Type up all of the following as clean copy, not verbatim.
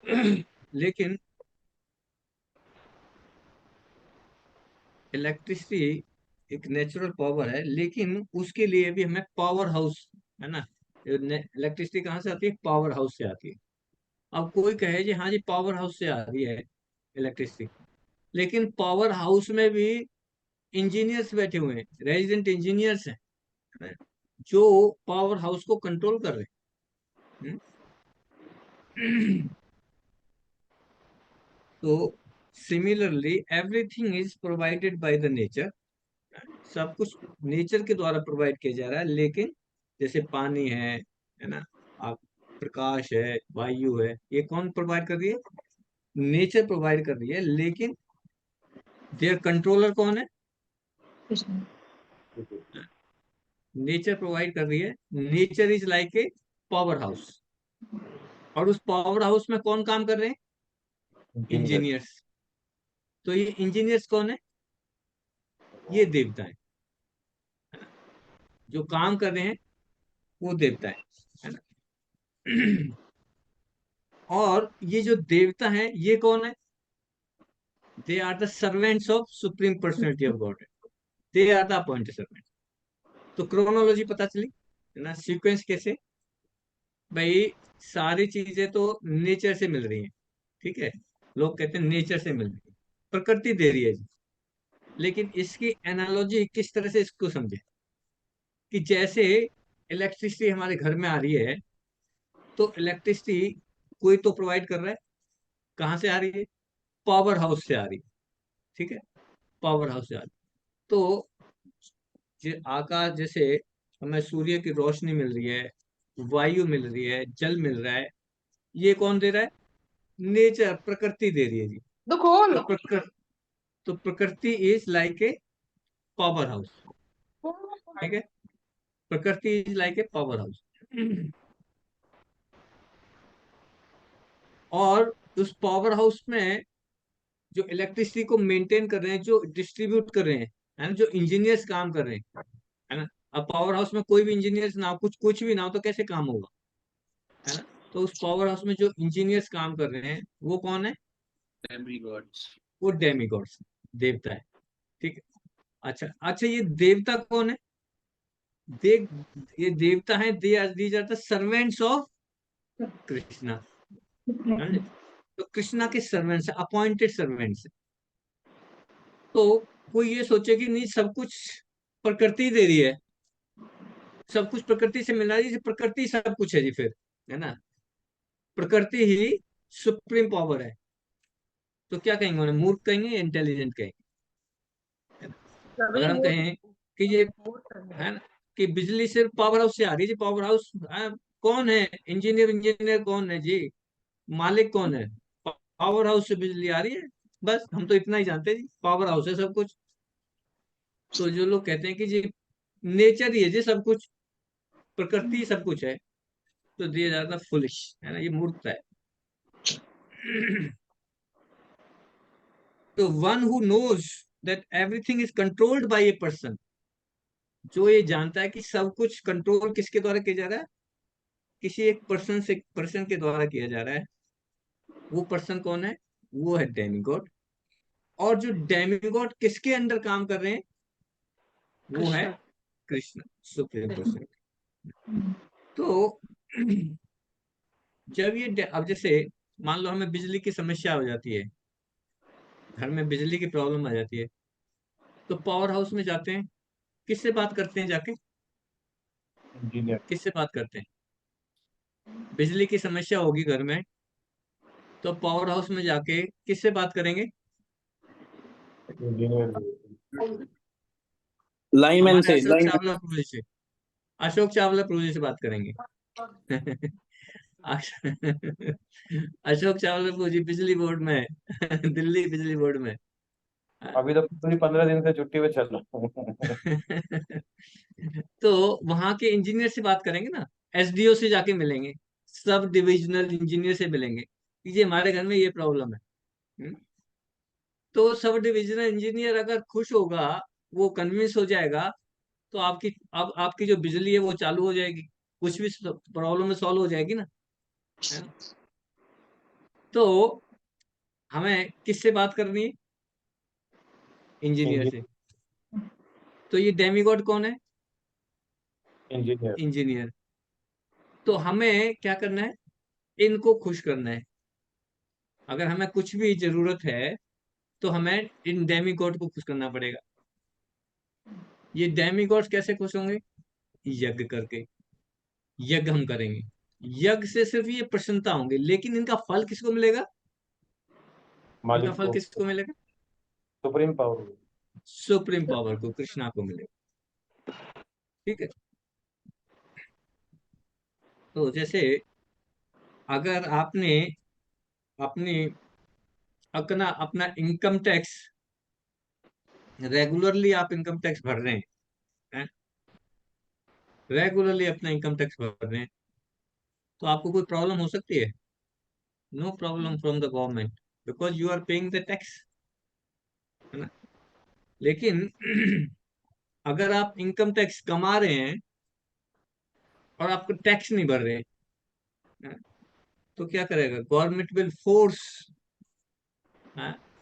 लेकिन इलेक्ट्रिसिटी एक natural power है, लेकिन उसके लिए भी हमें पावर हाउस, है ना। इलेक्ट्रिसिटी कहाँ से आती है? पावर हाउस से आती है। अब कोई कहे जी हाँ जी पावर हाउस से आ रही है इलेक्ट्रिसिटी, लेकिन पावर हाउस में भी इंजीनियर्स बैठे हुए हैं, रेजिडेंट इंजीनियर्स हैं, है ना, जो पावर हाउस को कंट्रोल कर रहे हैं। तो similarly everything is provided by the nature. सब कुछ नेचर के द्वारा प्रोवाइड किया जा रहा है, लेकिन जैसे पानी है ना, आप, प्रकाश है, वायु है, ये कौन प्रोवाइड कर रही है? नेचर प्रोवाइड कर रही है, लेकिन देयर कंट्रोलर कौन है? कृष्ण। नेचर प्रोवाइड कर रही है। Nature is like a power house, और उस पावर हाउस में कौन काम कर रहे हैं? इंजीनियर। इंजीनियर्स। तो ये इंजीनियर्स कौन है? ये देवता है, जो काम कर रहे हैं वो देवता है ना। और ये जो देवता है ये कौन है? They are the servants of supreme personality of God. They are the appointed servant. तो क्रोनोलॉजी पता चली, है ना, सीक्वेंस कैसे? भाई सारी चीजें तो नेचर से मिल रही हैं, ठीक है, लोग कहते हैं नेचर से मिल रही है, प्रकृति दे रही है जी। लेकिन इसकी एनालॉजी किस तरह से इसको समझे? कि जैसे इलेक्ट्रिसिटी हमारे घर में आ रही है, तो इलेक्ट्रिसिटी कोई तो प्रोवाइड कर रहा है। कहाँ से आ रही है? पावर हाउस से आ रही है, ठीक है, पावर हाउस से आ रही है। तो आकाश जैसे हमें सूर्य की रोशनी मिल रही है, वायु मिल रही है, जल मिल रहा है, ये कौन दे रहा है? नेचर, प्रकृति दे रही है जी। तो खोल। तो प्रकृति is like a power house, ठीक है, प्रकृति is like a power house. और उस पावर हाउस में जो इलेक्ट्रिसिटी को मेंटेन कर रहे हैं, जो डिस्ट्रीब्यूट कर रहे हैं, है ना, जो इंजीनियर्स काम कर रहे हैं, है ना। अब पावर हाउस में कोई भी इंजीनियर्स ना हो, कुछ कुछ भी ना हो, तो कैसे काम होगा, है ना। तो उस पावर हाउस में जो इंजीनियर्स काम कर रहे हैं वो कौन है? डेमीगॉड्स। वो डेमीगॉड्स, देवता है, ठीक है। अच्छा अच्छा, ये देवता कौन है? देव ये देवता है, they are these are the servants of Krishna, समझे? तो कृष्णा के सर्वेंट्स, अपॉइंटेड सर्वेंट्स। तो कोई ये सोचे कि नहीं सब कुछ प्रकृति दे रही है, सब कुछ प्रकृति से मिल रहा है जी, प्रकृति सब कुछ है जी फिर, है ना, प्रकृति ही सुप्रीम पावर है। तो क्या कहेंगे उन्हें? मूर्ख कहेंगे, इंटेलिजेंट कहेंगे, है ना? रवि अगर हम मूड कहें कि ये, मूड करने है ना, कि बिजली सिर्फ पावर हाउस से आ रही है जी, पावर हाउस, कौन है इंजीनियर? इंजीनियर कौन है जी? मालिक कौन है? पावर हाउस से बिजली आ रही है, बस हम तो इतना ही जानते हैं जी, पावर हाउस है सब कुछ। तो जो लोग कहते हैं कि जी नेचर ही है जी सब कुछ, प्रकृति ही सब कुछ है, तो दिया जाता फुलिश, है ना, ये मूर्खता है। तो one who knows that everything is controlled by a person, जो ये जानता है कि सब कुछ कंट्रोल किसके द्वारा किया जा रहा है? किसी एक पर्सन के द्वारा किया जा रहा है। वो पर्सन कौन है? वो है डेमीगॉड। और जो डेमीगॉड किसके अंडर काम कर रहे हैं? वो है कृष्ण। कृष्ण, सुप्रीम कृष्ण। पर्सन। तो जब ये अब जैसे मान लो हमें बिजली की समस्या हो जाती है, घर में बिजली की प्रॉब्लम आ जाती है, तो पावर हाउस में जाते हैं, किससे बात करते हैं जाके? इंजीनियर। किससे बात करते हैं? बिजली की समस्या होगी घर में, तो पावर हाउस में जाके किससे बात करेंगे? इंजीनियर। लाइमैन हमारे से, अशोक लाइमैन। चावला प्रभु जी से, अशोक चावला प्रभु जी से बात करेंगे। अशोक चावला प्रभु जी बिजली बोर्ड में है, दिल्ली बिजली बोर्ड में। अभी तो पूरी 15 दिन से छुट्टी पे चल रहा हूँ। तो वहां के इंजीनियर से बात करेंगे ना, एसडीओ से जाके मिलेंगे, सब डिविजनल इंजीनियर से मिलेंगे कि जी हमारे घर में ये प्रॉब्लम है। हम्म? तो सब डिविजनल इंजीनियर अगर खुश होगा, वो कन्विंस हो जाएगा, तो आपकी, अब आपकी जो बिजली है वो चालू हो जाएगी, कुछ भी प्रॉब्लम सॉल्व हो जाएगी ना, है ना। तो हमें किससे बात करनी है? इंजीनियर से। इंजीनियर। तो ये डेमीगॉड कौन है? इंजीनियर। इंजीनियर। तो हमें क्या करना है? इनको खुश करना है। अगर हमें कुछ भी जरूरत है तो हमें इन डेमीगॉड को खुश करना पड़ेगा। ये डेमीगॉड्स कैसे खुश होंगे? यज्ञ करके। यज्ञ हम करेंगे। यज्ञ से सिर्फ ये प्रसन्नता होंगे, लेकिन इनका फल किसको मिलेगा? इनका मालिक फल को। किसको मिलेगा? Supreme power. सुप्रीम पावर को, कृष्णा को मिलेगा। ठीक है। तो जैसे अगर आपने अपनी अपना अपना इनकम टैक्स, रेगुलरली आप इनकम टैक्स भर रहे हैं, रेगुलरली अपना इनकम टैक्स भर रहे हैं, तो आपको कोई प्रॉब्लम हो सकती है? No problem from the government, because you are paying the tax, है ना। लेकिन अगर आप इनकम टैक्स कमा रहे हैं और आपको टैक्स नहीं भर रहे हैं, तो क्या करेगा government? Will force,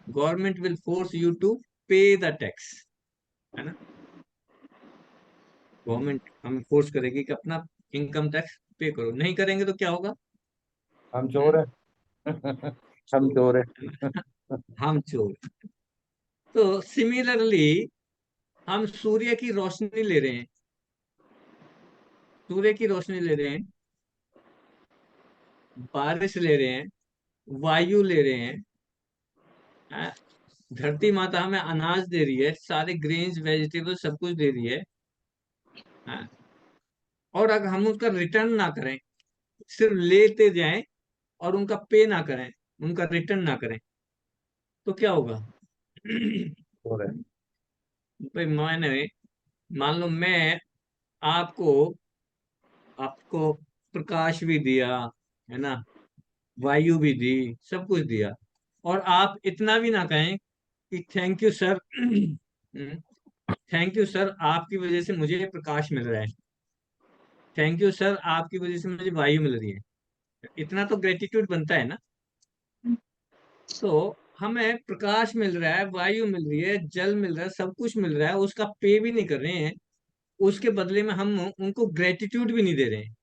government will force you to pay the tax, है ना। गवर्नमेंट हमें फोर्स करेगी कि अपना इनकम टैक्स पे करो, नहीं करेंगे तो क्या होगा? हम हम्म? चोर हैं। हम चोर, चोर है हैं। ना? हम चोर। तो सिमिलरली हम सूर्य की रोशनी ले रहे हैं, सूर्य की रोशनी ले रहे हैं, बारिश ले रहे हैं, वायु ले रहे हैं, हाँ? धरती माता हमें अनाज दे रही है, सारे ग्रेन्स वेजिटेबल सब कुछ दे रही है, हाँ? और अगर हम उसका रिटर्न ना करें, सिर्फ लेते जाएं और उनका पे ना करें, उनका रिटर्न ना करें, तो क्या होगा? चोर है। भाई मैंने, मान लो मैं आपको आपको प्रकाश भी दिया, है ना, वायु भी दी, सब कुछ दिया, और आप इतना भी ना कहें कि thank you sir, thank you sir, आपकी वजह से मुझे प्रकाश मिल रहा है, थैंक यू सर, आपकी वजह से मुझे वायु मिल रही है। इतना तो ग्रेटिट्यूड बनता है ना। तो हमें प्रकाश मिल रहा है, वायु मिल रही है, जल मिल रहा है, सब कुछ मिल रहा है, उसका पे भी नहीं कर रहे हैं, उसके बदले में हम उनको ग्रेटिट्यूड भी नहीं दे रहे हैं,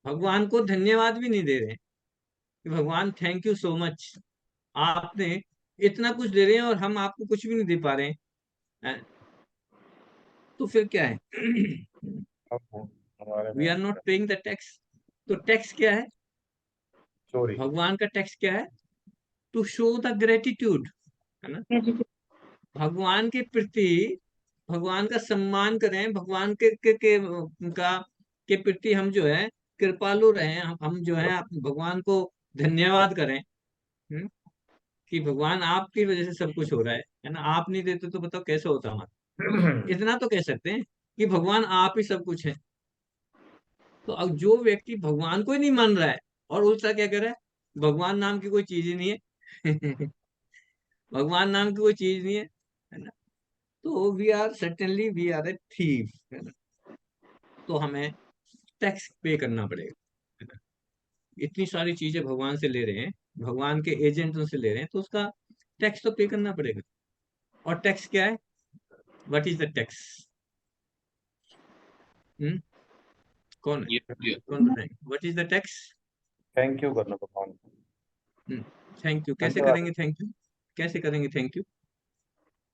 भगवान को धन्यवाद भी नहीं दे रहे हैं कि भगवान थैंक यू सो मच, आपने इतना कुछ दे रहे हैं और हम आपको कुछ भी नहीं दे पा रहे हैं। तो फिर क्या है? हम हैं, हमारे में वी है। Are not paying the tax. तो टैक्स क्या है? चोरी। भगवान का टैक्स क्या है? टू शो द ग्रेटिट्यूड, है ना। भगवान के प्रति, भगवान का सम्मान करें, भगवान के प्रति हम जो है कृपालु रहें, हम जो है भगवान को धन्यवाद करें, हम्म, कि भगवान आपकी वजह से सब कुछ हो रहा है ना, आप नहीं देते तो बताओ कैसे होता हमारा। इतना तो कह सकते हैं कि भगवान आप ही सब कुछ है। तो अब जो व्यक्ति भगवान को ही नहीं मान रहा है और उल्टा क्या कर रहा है, भगवान नाम की कोई चीज ही नहीं है, भगवान नाम की कोई चीज नहीं है ना, तो we are certainly we are a thief, है ना। तो हमें टैक्स पे करना पड़ेगा, है ना। इतनी सारी चीजें भगवान से ले रहे हैं, भगवान के एजेंटों से ले रहे हैं, तो उसका टैक्स तो पे करना पड़ेगा। और टैक्स क्या है? What is the tax? Hmm कौन है? ये कौन बताएंगे what is the tax? Thank you करना भगवान को। थैंक यू कैसे धन्यवाद। करेंगे? थैंक यू कैसे करेंगे? थैंक यू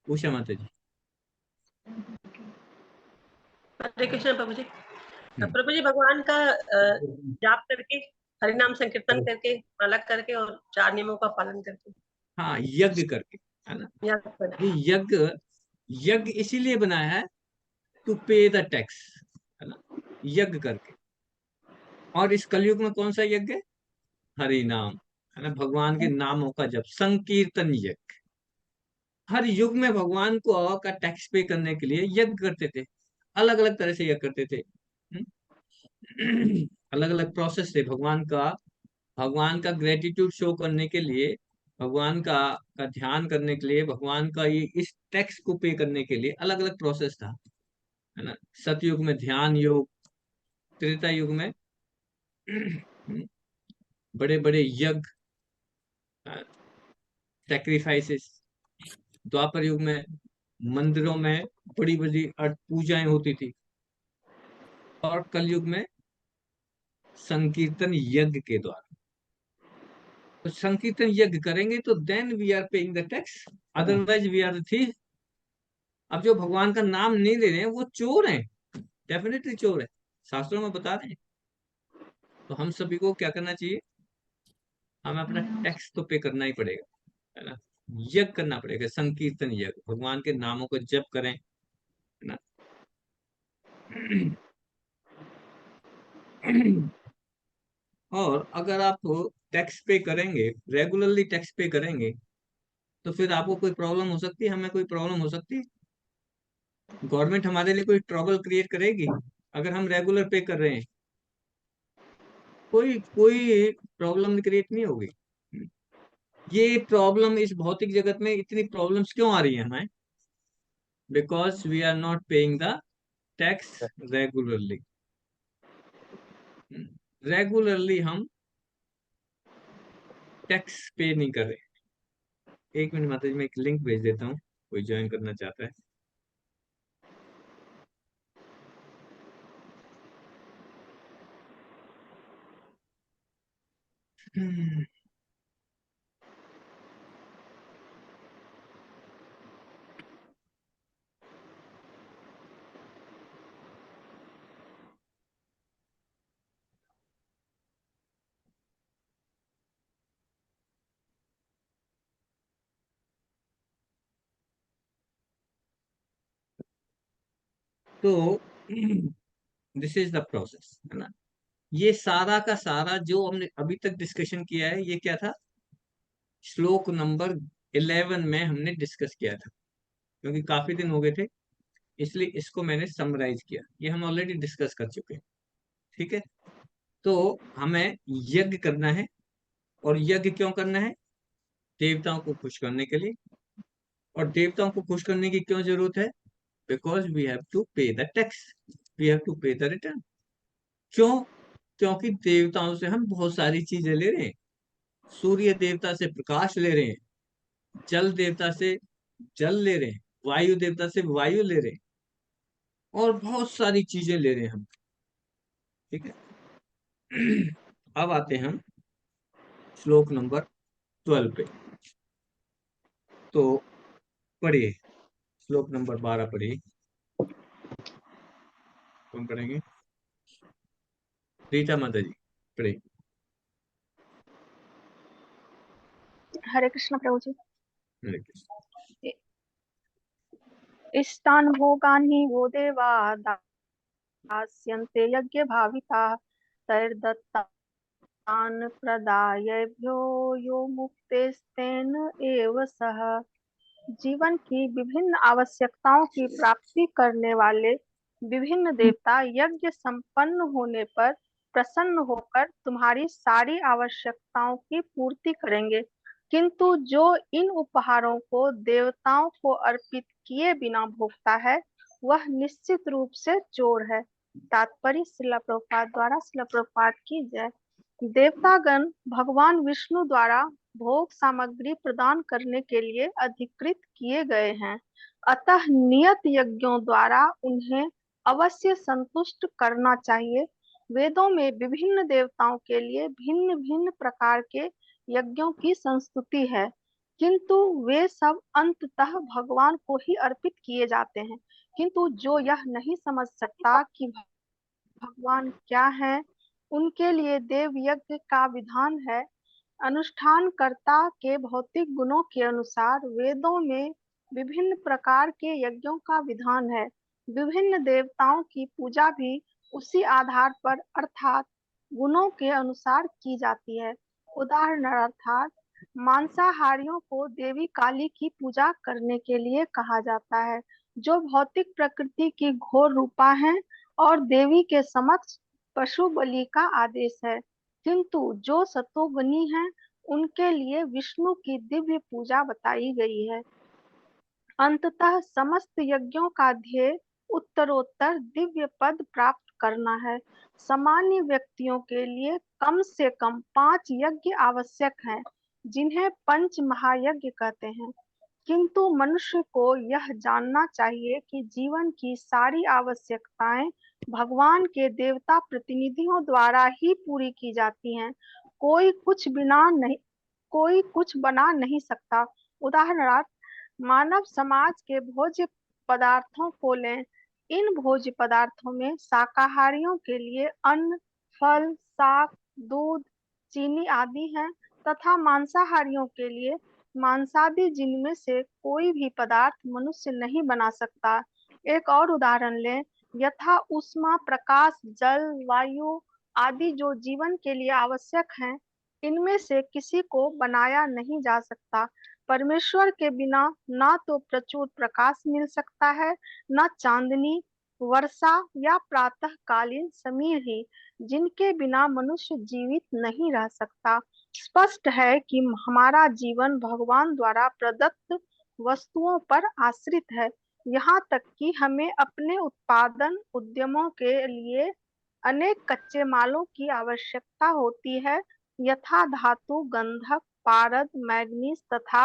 उषा माता जी। हरे कृष्ण प्रभु जी। हम्म प्रभु जी भगवान का जाप करके, हरिनाम संकीर्तन करके, माला करके और 4 नियमों का पालन करके हाँ, यज्ञ करके, है ना। या कर। ये यज्ञ, यज्ञ इसीलिए बनाया है टू पे द टैक्स, है ना, यज्ञ करके। और इस कलयुग में कौन सा यज्ञ है? हरि नाम, है ना, भगवान के नामों का जप, संकीर्तन यज्ञ। हर युग में भगवान को का टैक्स पे करने के लिए यज्ञ करते थे, अलग अलग तरह से यज्ञ करते थे, अलग अलग प्रोसेस थे भगवान का, भगवान का ग्रेटिट्यूड शो करने के लिए, भगवान का ध्यान करने के लिए, भगवान का ये इस टैक्स को पे करने के लिए अलग अलग प्रोसेस था, है ना। सतयुग में ध्यान योग, त्रेता युग में बड़े बड़े यज्ञ, सेक्रीफाइसेस। द्वापर युग में मंदिरों में बड़ी बड़ी पूजाएं होती थी, और कलयुग में संकीर्तन यज्ञ के द्वारा। तो संकीर्तन यज्ञ करेंगे तो then we are paying the tax, otherwise we are thief. अब जो भगवान का नाम नहीं ले रहे हैं वो चोर हैं, डेफिनेटली चोर है, शास्त्रों में बता रहे हैं। तो हम सभी को क्या करना चाहिए, हमें अपना टैक्स तो पे करना ही पड़ेगा, है ना। यज्ञ करना पड़ेगा, संकीर्तन यज्ञ, भगवान के नामों को जप करें, है ना। और अगर आप टैक्स पे करेंगे, रेगुलरली टैक्स पे करेंगे, तो फिर आपको कोई प्रॉब्लम हो सकती है, हमें कोई प्रॉब्लम हो सकती है, गवर्नमेंट हमारे लिए कोई ट्रबल क्रिएट करेगी अगर हम रेगुलर पे कर रहे हैं? कोई कोई प्रॉब्लम क्रिएट नहीं होगी। ये प्रॉब्लम इस भौतिक जगत में इतनी प्रॉब्लम्स क्यों आ रही है हमें? Because we are not paying the tax regularly. Regularly हम टैक्स पे नहीं कर रहे। एक मिनट माता जी, मैं एक लिंक भेज देता हूँ, कोई ज्वाइन करना चाहता है। तो दिस इज द प्रोसेस, है ना। ये सारा का सारा जो हमने अभी तक डिस्कशन किया है, ये क्या था, श्लोक नंबर 11 में हमने डिस्कस किया था। क्योंकि काफी दिन हो गए थे, इसलिए इसको मैंने समराइज किया, ये हम ऑलरेडी डिस्कस कर चुके हैं। ठीक है, तो हमें यज्ञ करना है। और यज्ञ क्यों करना है? देवताओं को खुश करने के लिए। और देवताओं को खुश करने की क्यों जरूरत है? Because we have to pay the tax, we have to pay the return. क्यों? क्योंकि देवताओं से हम बहुत सारी चीजें ले रहे हैं। सूर्य देवता से प्रकाश ले रहे हैं, जल देवता से जल ले रहे हैं, वायु देवता से वायु ले रहे हैं, और बहुत सारी चीजें ले रहे हैं हम। ठीक है। अब आते हैं हम श्लोक नंबर 12 पे। तो पढ़िए, श्लोक नंबर 12 पढ़िए। कौन पढ़ेंगे? रीता माता जी पढ़िए। हरे कृष्ण प्रभु जी। हरे कृष्ण। इष्टान भोगानि वो देवा दास्यन्ते यज्ञ भाविता तैर्दत्तान् प्रदायभ्यो यो मुक्तेस्तेन एव सः। जीवन की विभिन्न आवश्यकताओं की प्राप्ति करने वाले विभिन्न देवता यज्ञ संपन्न होने पर प्रसन्न होकर तुम्हारी सारी आवश्यकताओं की पूर्ति करेंगे, किंतु जो इन उपहारों को देवताओं को अर्पित किए बिना भोगता है वह निश्चित रूप से चोर है। तात्पर्य श्रील प्रभुपाद द्वारा। श्रील प्रभुपाद की जय। देवतागण भगवान विष्णु द्वारा भोग सामग्री प्रदान करने के लिए अधिकृत किए गए हैं, अतः नियत यज्ञों द्वारा उन्हें अवश्य संतुष्ट करना चाहिए। वेदों में विभिन्न देवताओं के लिए भिन्न भिन्न प्रकार के यज्ञों की संस्तुति है, किंतु वे सब अंततः भगवान को ही अर्पित किए जाते हैं। किंतु जो यह नहीं समझ सकता कि भगवान क्या है, उनके लिए देव यज्ञ का विधान है। अनुष्ठानकर्ता के भौतिक गुणों के अनुसार वेदों में विभिन्न प्रकार के यज्ञों का विधान है। विभिन्न देवताओं की पूजा भी उसी आधार पर अर्थात गुणों के अनुसार की जाती है। उदाहरणार्थ मांसाहारियों को देवी काली की पूजा करने के लिए कहा जाता है, जो भौतिक प्रकृति की घोर रूपा है, और देवी के समक्ष पशु बलि का आदेश है। किंतु जो सतोगुनी हैं, उनके लिए विष्णु की दिव्य पूजा बताई गई है। अंततः समस्त यज्ञों का ध्येय उत्तरोत्तर दिव्य पद प्राप्त करना है। सामान्य व्यक्तियों के लिए कम से कम 5 यज्ञ आवश्यक हैं। जिन्हें पंच महायज्ञ कहते हैं। किंतु मनुष्य को यह जानना चाहिए कि जीवन की सारी आवश्यकताएं भगवान के देवता प्रतिनिधियों द्वारा ही पूरी की जाती हैं। कोई कुछ बिना नहीं कोई कुछ बना नहीं सकता। उदाहरणार्थ, मानव समाज के भोज्य पदार्थों को लें। इन भोज्य पदार्थों में शाकाहारियों के लिए अन्न, फल, साग, दूध, चीनी आदि हैं, तथा मांसाहारियों के लिए मांसादि, जिनमें से कोई भी पदार्थ मनुष्य नहीं बना सकता। एक और उदाहरण लें। यथा ऊष्मा, प्रकाश, जल, वायु आदि जो जीवन के लिए आवश्यक हैं, इनमें से किसी को बनाया नहीं जा सकता। परमेश्वर के बिना ना तो प्रचुर प्रकाश मिल सकता है, न चांदनी, वर्षा या प्रातःकालीन समीर ही, जिनके बिना मनुष्य जीवित नहीं रह सकता। स्पष्ट है कि हमारा जीवन भगवान द्वारा प्रदत्त वस्तुओं पर आश्रित है। यहाँ तक कि हमें अपने उत्पादन उद्यमों के लिए अनेक कच्चे मालों की आवश्यकता होती है, यथा धातु, गंधक, पारद, मैग्नीज तथा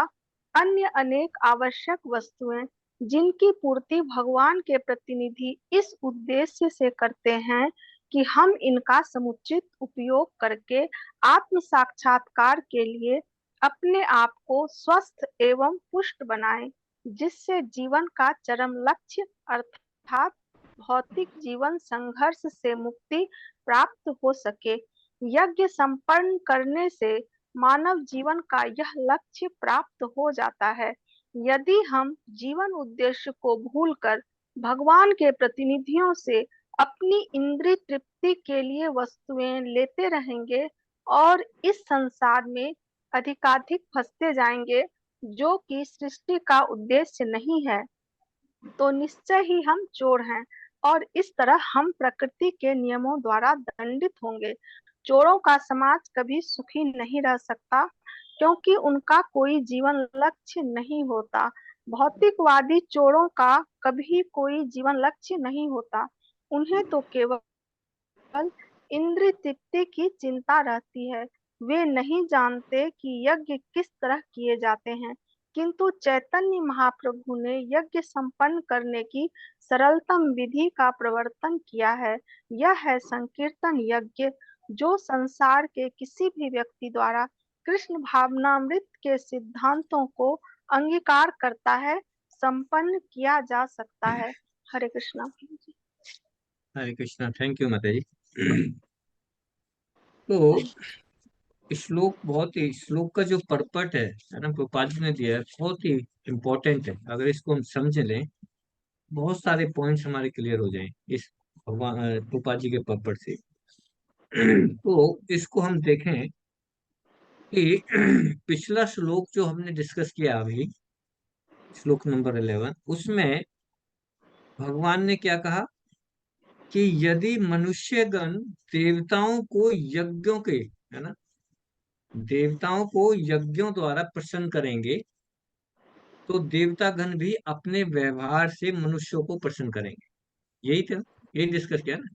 अन्य अनेक आवश्यक वस्तुएं, जिनकी पूर्ति भगवान के प्रतिनिधि इस उद्देश्य से करते हैं कि हम इनका समुचित उपयोग करके आत्म साक्षात्कार के लिए अपने आप को स्वस्थ एवं पुष्ट बनाएं, जिससे जीवन का चरम लक्ष्य अर्थात भौतिक जीवन संघर्ष से मुक्ति प्राप्त हो सके। यज्ञ संपन्न करने से मानव जीवन का यह लक्ष्य प्राप्त हो जाता है। यदि हम जीवन उद्देश्य को भूलकर भगवान के प्रतिनिधियों से अपनी इंद्रिय तृप्ति के लिए वस्तुएं लेते रहेंगे और इस संसार में अधिकाधिक फंसते जाएंगे, जो कि सृष्टि का उद्देश्य नहीं है, तो निश्चय ही हम चोर हैं और इस तरह हम प्रकृति के नियमों द्वारा दंडित होंगे। चोरों का समाज कभी सुखी नहीं रह सकता, क्योंकि उनका कोई जीवन लक्ष्य नहीं होता। भौतिकवादी चोरों का कभी कोई जीवन लक्ष्य नहीं होता। उन्हें तो केवल इंद्रिय तृप्ति की चिंता रहती है। वे नहीं जानते कि यज्ञ किस तरह किए जाते हैं। किंतु चैतन्य महाप्रभु ने यज्ञ संपन्न करने की सरलतम विधि का प्रवर्तन किया है। यह है संकीर्तन यज्ञ, जो संसार के किसी भी व्यक्ति द्वारा कृष्ण भावनामृत के सिद्धांतों को अंगीकार करता है, संपन्न किया जा सकता है। हरे कृष्णा। हरे कृष्णा। थैंक यू माता जी। तो श्लोक का जो पर्पट है ना, प्रभुपाद जी ने दिया है, बहुत ही इम्पोर्टेंट है। अगर इसको हम समझ लें, बहुत सारे पॉइंट्स हमारे क्लियर हो जाएं इस भगवान प्रभुपाद जी के पर्पट से। तो इसको हम देखें कि पिछला श्लोक जो हमने डिस्कस किया अभी, श्लोक नंबर 11, उसमें भगवान ने क्या कहा कि यदि मनुष्यगण देवताओं को यज्ञों के, है ना, देवताओं को यज्ञों द्वारा प्रसन्न करेंगे, तो देवतागण भी अपने व्यवहार से मनुष्यों को प्रसन्न करेंगे। यही था, यही डिस्कस किया ना,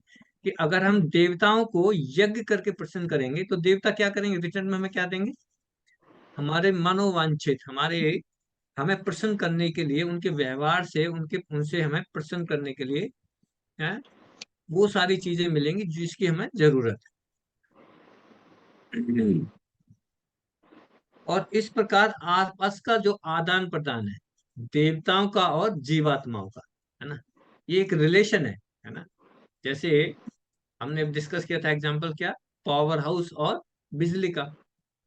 कि अगर हम देवताओं को यज्ञ करके प्रसन्न करेंगे तो देवता क्या करेंगे, रिटर्न में हमें क्या देंगे? हमारे मनोवांछित, हमें प्रसन्न करने के लिए, उनके व्यवहार से, उनसे हमें प्रसन्न करने के लिए, है, वो सारी चीजें मिलेंगी जिसकी हमें जरूरत है। और इस प्रकार आपस का जो आदान प्रदान है देवताओं का और जीवात्माओं का, है ना, ये एक रिलेशन है ना। जैसे हमने डिस्कस किया था एग्जांपल क्या, पावर हाउस और बिजली का।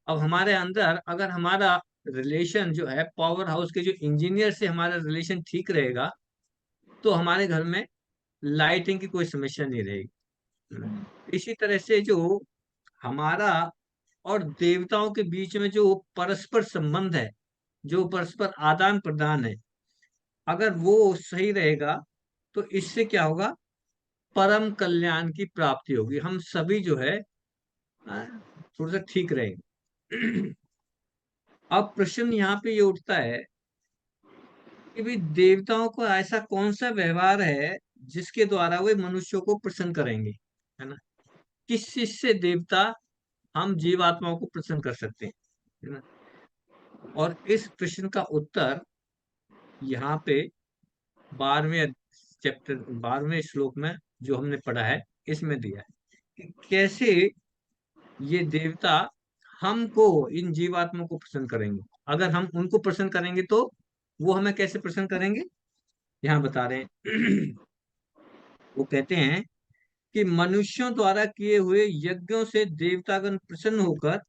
अब हमारे अंदर अगर हमारा रिलेशन जो है पावर हाउस के जो इंजीनियर से हमारा रिलेशन ठीक रहेगा, तो हमारे घर में लाइटिंग की कोई समस्या नहीं रहेगी, है ना? इसी तरह से जो हमारा और देवताओं के बीच में जो परस्पर संबंध है, जो परस्पर आदान प्रदान है, अगर वो सही रहेगा, तो इससे क्या होगा, परम कल्याण की प्राप्ति होगी। हम सभी जो है थोड़ा सा ठीक रहेंगे। अब प्रश्न यहाँ पे ये उठता है कि भाई देवताओं को ऐसा कौन सा व्यवहार है जिसके द्वारा वे मनुष्यों को प्रसन्न करेंगे, है ना? किस चीज से देवता हम जीवात्माओं को प्रसन्न कर सकते हैं, है ना? और इस प्रश्न का उत्तर यहाँ पे 12वें चैप्टर 12वें श्लोक में जो हमने पढ़ा है इसमें दिया है कि कैसे ये देवता हमको, इन जीवात्मा को प्रसन्न करेंगे। अगर हम उनको प्रसन्न करेंगे तो वो हमें कैसे प्रसन्न करेंगे, यहाँ बता रहे हैं। वो कहते हैं कि मनुष्यों द्वारा किए हुए यज्ञों से देवतागण प्रसन्न होकर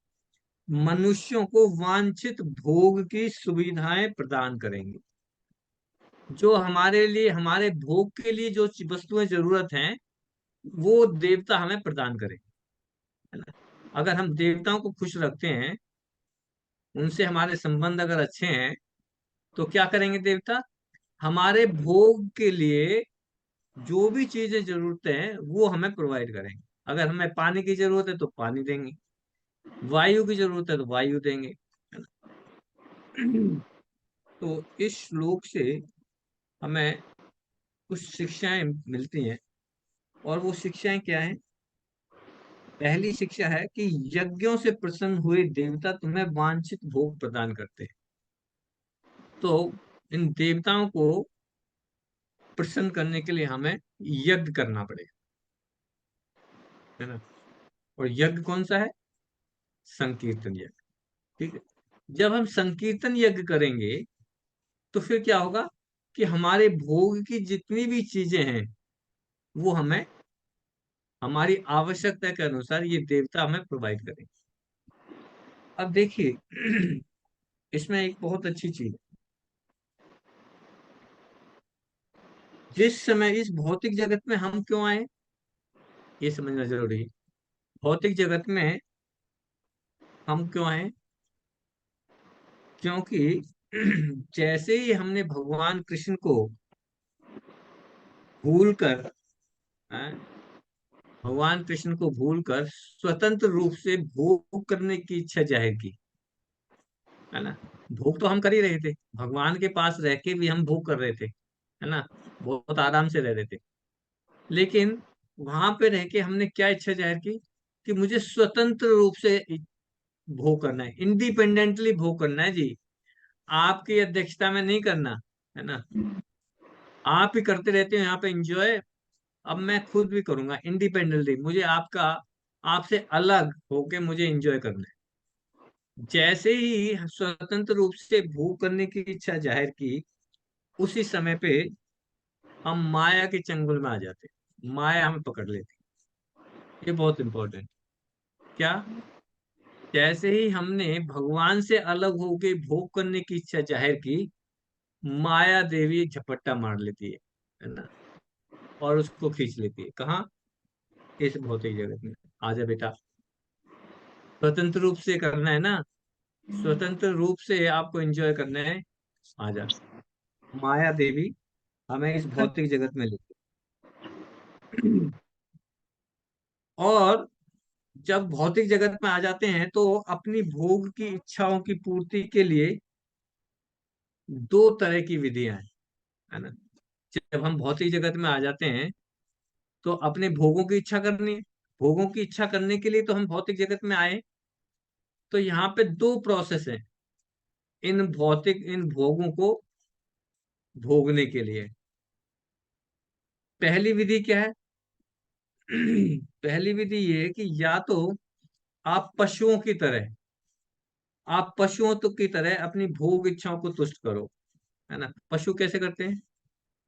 मनुष्यों को वांछित भोग की सुविधाएं प्रदान करेंगे। जो हमारे लिए, हमारे भोग के लिए जो वस्तुएं जरूरत हैं वो देवता हमें प्रदान करेंगे, है ना। अगर हम देवताओं को खुश रखते हैं, उनसे हमारे संबंध अगर अच्छे हैं, तो क्या करेंगे देवता, हमारे भोग के लिए जो भी चीजें जरूरतें हैं वो हमें प्रोवाइड करेंगे। अगर हमें पानी की जरूरत है तो पानी देंगे, वायु की जरूरत है तो वायु देंगे, है ना। तो इस श्लोक से हमें कुछ शिक्षाएं मिलती हैं, और वो शिक्षाएं क्या हैं। पहली शिक्षा है कि यज्ञों से प्रसन्न हुए देवता तुम्हें वांछित भोग प्रदान करते हैं। तो इन देवताओं को प्रसन्न करने के लिए हमें यज्ञ करना पड़ेगा, है ना। और यज्ञ कौन सा है, संकीर्तन यज्ञ। ठीक है। जब हम संकीर्तन यज्ञ करेंगे तो फिर क्या होगा कि हमारे भोग की जितनी भी चीजें हैं वो हमें हमारी आवश्यकता के अनुसार ये देवता हमें प्रोवाइड करेंगे। अब देखिए, इसमें एक बहुत अच्छी चीज है। जिस समय इस भौतिक जगत में हम क्यों आए, ये समझना जरूरी है। भौतिक जगत में हम क्यों आए, क्योंकि जैसे ही हमने भगवान कृष्ण को भूल कर, भगवान कृष्ण को भूलकर स्वतंत्र रूप से भोग करने की इच्छा जाहिर की, है ना। भोग तो हम कर ही रहे थे, भगवान के पास रह के भी हम भोग कर रहे थे, है ना। बहुत आराम से रह रहे थे। लेकिन वहां पे रह के हमने क्या इच्छा जाहिर की कि मुझे स्वतंत्र रूप से भोग करना है, इंडिपेंडेंटली भोग करना है जी, आपकी अध्यक्षता में नहीं करना, है ना। आप ही करते रहते हो यहाँ पे एंजॉय, अब मैं खुद भी करूंगा इंडिपेंडेंटली, मुझे आपका, आपसे अलग होके मुझे एंजॉय करना है। जैसे ही स्वतंत्र रूप से भोग करने की इच्छा जाहिर की, उसी समय पे हम माया के चंगुल में आ जाते, माया हमें पकड़ लेती। ये बहुत इंपॉर्टेंट। क्या, जैसे ही हमने भगवान से अलग होके भोग करने की इच्छा जाहिर की, माया देवी झपट्टा मार लेती है ना, और उसको खींच लेती है। कहाँ, इस भौतिक जगत में। आजा बेटा, स्वतंत्र रूप से करना है ना, स्वतंत्र रूप से आपको एंजॉय करना है, आजा। माया देवी हमें इस भौतिक जगत में लेती है। और जब भौतिक जगत में आ जाते हैं तो अपनी भोग की इच्छाओं की पूर्ति के लिए दो तरह की विधियां हैं, है ना। जब हम भौतिक जगत में आ जाते हैं तो अपने भोगों की इच्छा करनी है। भोगों की इच्छा करने के लिए तो हम भौतिक जगत में आए। तो यहाँ पे दो प्रोसेस हैं इन भोगों को भोगने के लिए। पहली विधि क्या है। पहली विधि ये है कि या तो आप पशुओं की तरह, आप पशुओं तो की तरह अपनी भोग इच्छाओं को तुष्ट करो, है ना। पशु कैसे करते हैं,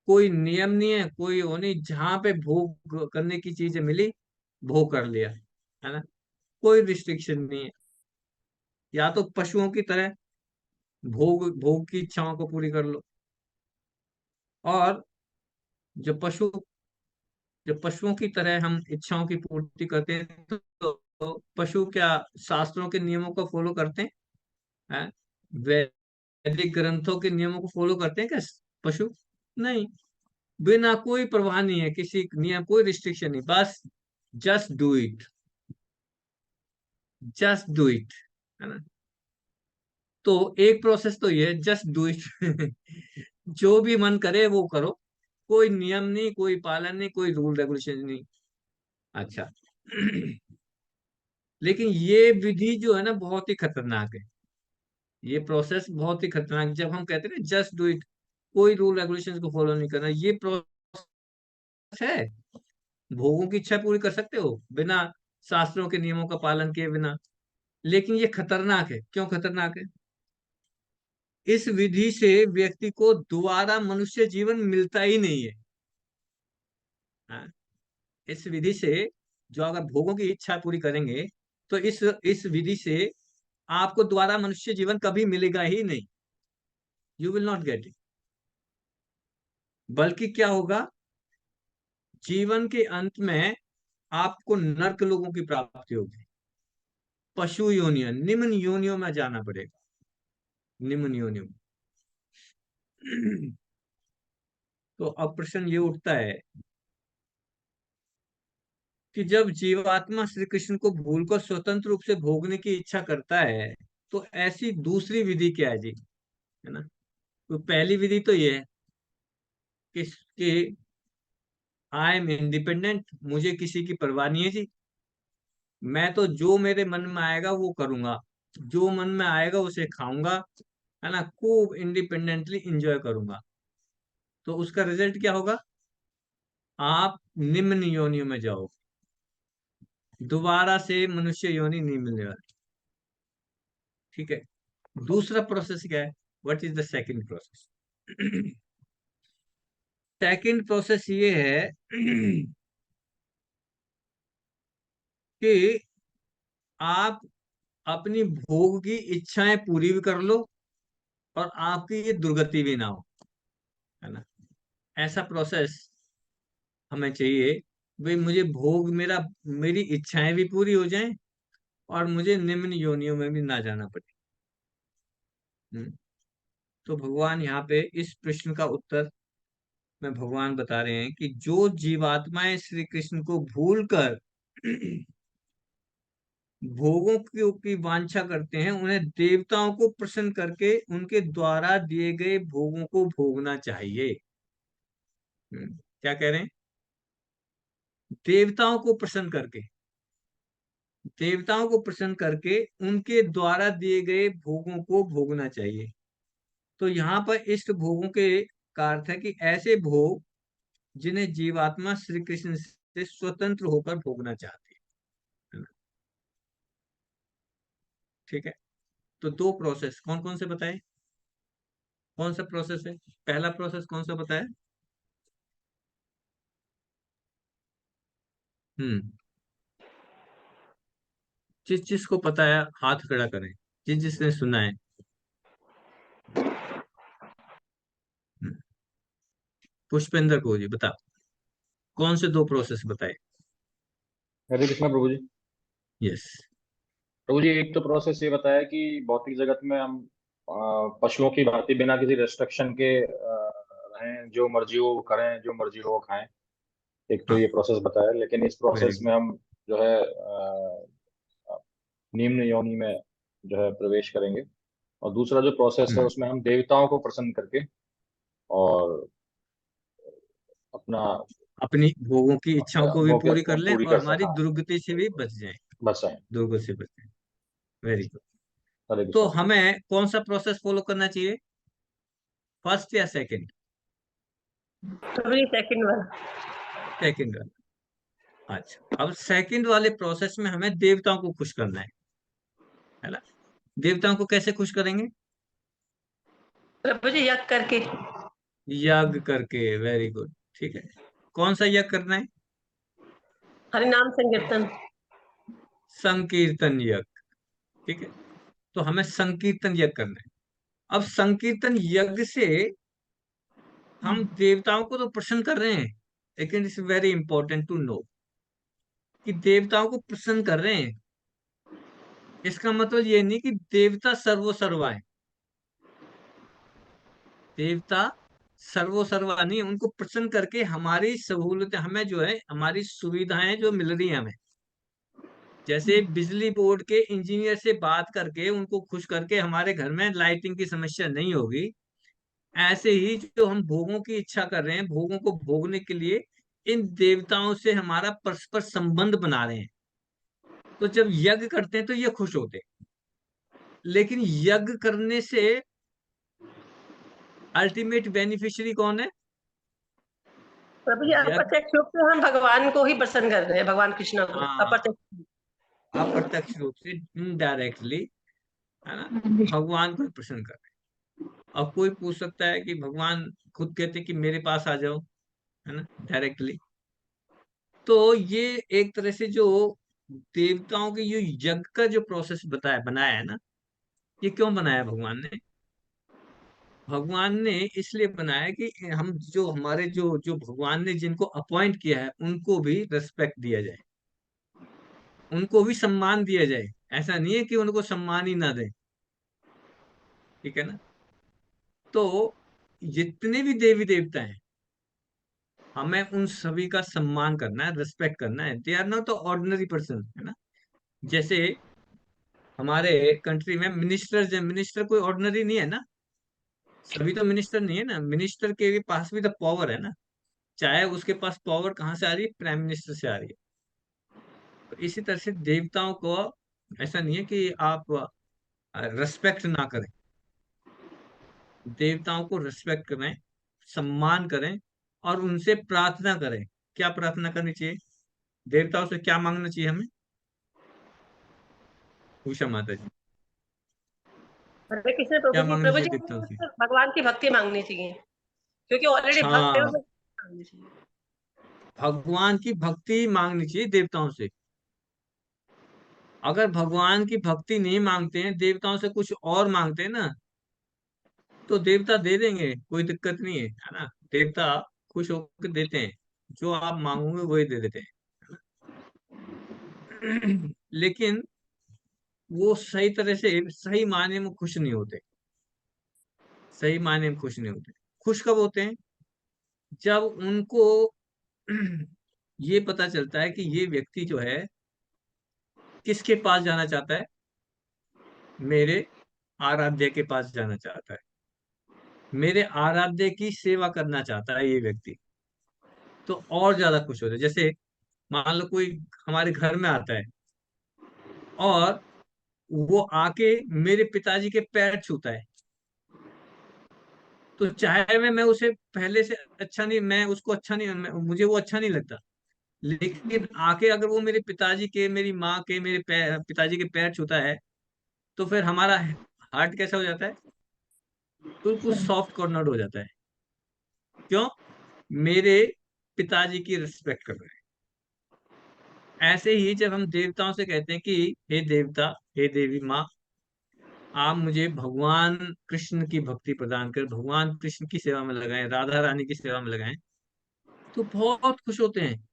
कोई नियम नहीं है, कोई वो नहीं, जहां पे भोग करने की चीजें मिली भोग कर लिया, है ना। कोई रिस्ट्रिक्शन नहीं है। या तो पशुओं की तरह भोग भोग की इच्छाओं को पूरी कर लो। और जब पशु जब पशुओं की तरह हम इच्छाओं की पूर्ति करते हैं तो पशु क्या शास्त्रों के नियमों को फॉलो करते हैं, वैदिक ग्रंथों के नियमों को फॉलो करते हैं क्या पशु, नहीं। बिना कोई परवाह नहीं है, किसी नियम कोई रिस्ट्रिक्शन नहीं, बस just do it, just do it, है ना। तो एक प्रोसेस तो ये जस्ट डू इट। जो भी मन करे वो करो, कोई नियम नहीं, कोई पालन नहीं, कोई रूल रेगुलेशन नहीं। अच्छा। लेकिन ये विधि जो है ना बहुत ही खतरनाक है। ये प्रोसेस बहुत ही खतरनाक, जब हम कहते हैं ना जस्ट डू इट, कोई रूल रेगुलेशन को फॉलो नहीं करना, ये प्रोसेस है। भोगों की इच्छा पूरी कर सकते हो बिना शास्त्रों के नियमों का पालन किए बिना, लेकिन ये खतरनाक है। क्यों खतरनाक है? इस विधि से व्यक्ति को दोबारा मनुष्य जीवन मिलता ही नहीं है। हाँ? इस विधि से जो अगर भोगों की इच्छा पूरी करेंगे, तो इस विधि से आपको दोबारा मनुष्य जीवन कभी मिलेगा ही नहीं। You will not get it. बल्कि क्या होगा, जीवन के अंत में आपको नर्क लोगों की प्राप्ति होगी, पशु योनियों, निम्न योनियों में जाना पड़ेगा, निम्न योनियों में। तो अब प्रश्न ये उठता है कि जब जीवात्मा श्री कृष्ण को भूलकर स्वतंत्र रूप से भोगने की इच्छा करता है, तो ऐसी दूसरी विधि क्या है जी? है ना? तो पहली विधि तो ये है कि आई एम इंडिपेंडेंट, मुझे किसी की परवाह नहीं है जी, मैं तो जो मेरे मन में आएगा वो करूंगा, जो मन में आएगा उसे खाऊंगा, है ना, खूब इंडिपेंडेंटली इंजॉय करूंगा। तो उसका रिजल्ट क्या होगा? आप निम्न योनियों में जाओ, दोबारा से मनुष्य योनि नहीं मिलने वाली। ठीक है। दूसरा प्रोसेस क्या है? What is the second process? Second process ये है कि आप अपनी भोग की इच्छाएं पूरी भी कर लो और आपकी ये दुर्गति भी ना हो, है ना? ऐसा प्रोसेस हमें चाहिए। भाई मुझे भोग, मेरी इच्छाएं भी पूरी हो जाएं और मुझे निम्न योनियों में भी ना जाना पड़े। हम्म। तो भगवान यहाँ पे इस प्रश्न का उत्तर में भगवान बता रहे हैं कि जो जीवात्माएं श्री कृष्ण को भूल कर भोगों की वांछा करते हैं, उन्हें देवताओं को प्रसन्न करके उनके द्वारा दिए गए भोगों को भोगना चाहिए। क्या कह रहे हैं? देवताओं को प्रसन्न करके, देवताओं को प्रसन्न करके उनके द्वारा दिए गए भोगों को भोगना चाहिए। तो यहाँ पर इष्ट भोगों के का अर्थ है कि ऐसे भोग जिन्हें जीवात्मा श्री कृष्ण से स्वतंत्र होकर भोगना चाहती है ना? ठीक है। तो दो प्रोसेस कौन कौन से बताए? कौन सा प्रोसेस है? पहला प्रोसेस कौन सा बताया? हम्म। जिस जिसको पता है हाथ खड़ा करें, जिस जिसने सुना है। हम्म, पुष्पेंद्र को जी बता, कौन से दो प्रोसेस बताए? हरे कृष्णा प्रभु जी। यस। प्रभु जी, एक तो प्रोसेस ये बताया कि भौतिक जगत में हम पशुओं की भांति बिना किसी रेस्ट्रिक्शन के रहें, जो मर्जी हो वो करें, जो मर्जी हो वो खाएं। एक तो हाँ, ये प्रोसेस बताया, लेकिन इस वेरी प्रोसेस गुड। में हम जो है निम्न योनि में जो है प्रवेश करेंगे। और दूसरा जो प्रोसेस है हम्म। उसमें हम देवताओं को प्रसन्न करके और अपना अपनी भोगों की इच्छाओं को भी भोग पूरी कर लें पूरी और कर हमारी सका, दुर्गति से भी बच जाएं, बस है। दुर्गति से बच जाएं। Very good. हरे तो कृष्णा प्रभु। हमें कौन सा प्रोसेस फॉलो करना चाहिए, फर्स्ट या सेकंड? प्रभु जी सेकंड वाला। सेकंड वाला। अच्छा, अब सेकंड वाले प्रोसेस में हमें देवताओं को खुश करना है ना? देवताओं को कैसे खुश करेंगे? प्रभु जी यज्ञ करके। यज्ञ करके। Very good. ठीक है। कौन सा यज्ञ करना है? हरि नाम संकीर्तन। संकीर्तन यज्ञ। ठीक है। तो हमें संकीर्तन यज्ञ करना है। अब संकीर्तन यज्ञ से हम देवताओं को तो प्रसन्न कर रहे हैं, लेकिन it's very important to know कि देवताओं को प्रसन्न कर रहे हैं, इसका मतलब ये नहीं कि देवता सर्वो सर्वा है। देवता सर्वो सर्वा नहीं है। उनको प्रसन्न करके हमारी सहूलतें, हमें जो है हमारी सुविधाएं जो मिल रही हैं हमें, जैसे बिजली बोर्ड के इंजीनियर से बात करके उनको खुश करके हमारे घर में लाइटिंग की समस्या नहीं होगी, ऐसे ही जो हम भोगों की इच्छा कर रहे हैं, भोगों को भोगने के लिए इन देवताओं से हमारा परस्पर संबंध बना रहे हैं, तो जब यज्ञ करते हैं तो ये खुश होते हैं। लेकिन यज्ञ करने से अल्टीमेट बेनिफिशियरी कौन है? प्रभु जी यज्ञ, अप्रत्यक्ष रूप से हम भगवान को ही प्रसन्न कर रहे हैं, भगवान कृष्ण को हाँ, अप्रत्यक्ष। अप्रत्यक्ष रूप से, इनडायरेक्टली, है ना, भगवान को प्रसन्न कर रहे हैं। अब कोई पूछ सकता है कि भगवान खुद कहते हैं कि मेरे पास आ जाओ, है ना, डायरेक्टली। तो ये एक तरह से जो देवताओं के ये यज्ञ का जो प्रोसेस बताया बनाया है ना, ये क्यों बनाया भगवान ने? भगवान ने इसलिए बनाया कि हम जो हमारे जो जो भगवान ने जिनको अपॉइंट किया है उनको भी रेस्पेक्ट दिया जाए, उनको भी सम्मान दिया जाए। ऐसा नहीं है कि उनको सम्मान ही ना दें, ठीक है ना। तो जितने भी देवी देवता हैं, हमें उन सभी का सम्मान करना है, रेस्पेक्ट करना है। They are not ordinary person, है ना। जैसे हमारे कंट्री में मिनिस्टर्स हैं, मिनिस्टर कोई ऑर्डिनरी नहीं है ना, सभी तो मिनिस्टर नहीं है ना, मिनिस्टर के पास भी तो पावर है ना। चाहे उसके पास पावर कहाँ से आ रही है, प्राइम मिनिस्टर से आ रही है। तो इसी तरह से देवताओं को ऐसा नहीं है कि आप रेस्पेक्ट ना करें, देवताओं को रेस्पेक्ट करें, सम्मान करें, और उनसे प्रार्थना करें। क्या प्रार्थना करनी चाहिए? देवताओं से क्या मांगना चाहिए हमें? उषा माता जी, हरे कृष्ण क्या प्रभु जी। मांगना प्रभु चाहिए जी देवताओं हमें से? सिर्फ भगवान की भक्ति मांगनी चाहिए, क्योंकि ऑलरेडी भक्त है, हाँ, उसे मांगनी चाहिए। भगवान की भक्ति मांगनी चाहिए देवताओं से। अगर भगवान की भक्ति नहीं मांगते हैं, देवताओं से कुछ और मांगते हैं ना, तो देवता दे देंगे, कोई दिक्कत नहीं है ना। देवता खुश होकर देते हैं, जो आप मांगोगे वही दे देते हैं। लेकिन वो सही तरह से सही मायने में खुश नहीं होते, सही मायने में खुश नहीं होते। खुश कब होते हैं? जब उनको ये पता चलता है कि ये व्यक्ति जो है किसके पास जाना चाहता है, मेरे आराध्य के पास जाना चाहता है, मेरे आराध्य की सेवा करना चाहता है ये व्यक्ति। तो और ज्यादा खुश होते हैं। जैसे मान लो कोई हमारे घर में आता है और वो आके मेरे पिताजी के पैर छूता है, तो चाहे मैं उसे पहले से अच्छा नहीं, मैं उसको अच्छा नहीं, मुझे वो अच्छा नहीं लगता, लेकिन आके अगर वो मेरे पिताजी के, मेरी माँ के, मेरे पिताजी के पैर छूता है, तो फिर हमारा हार्ट कैसा हो जाता है? बिल्कुल सॉफ्ट कॉर्नर हो जाता है। क्यों? मेरे पिताजी की रिस्पेक्ट कर रहे हैं। ऐसे ही जब हम देवताओं से कहते हैं कि हे देवता, हे देवी माँ, आप मुझे भगवान कृष्ण की भक्ति प्रदान कर, भगवान कृष्ण की सेवा में लगाएं, राधा रानी की सेवा में लगाएं, तो बहुत खुश होते हैं।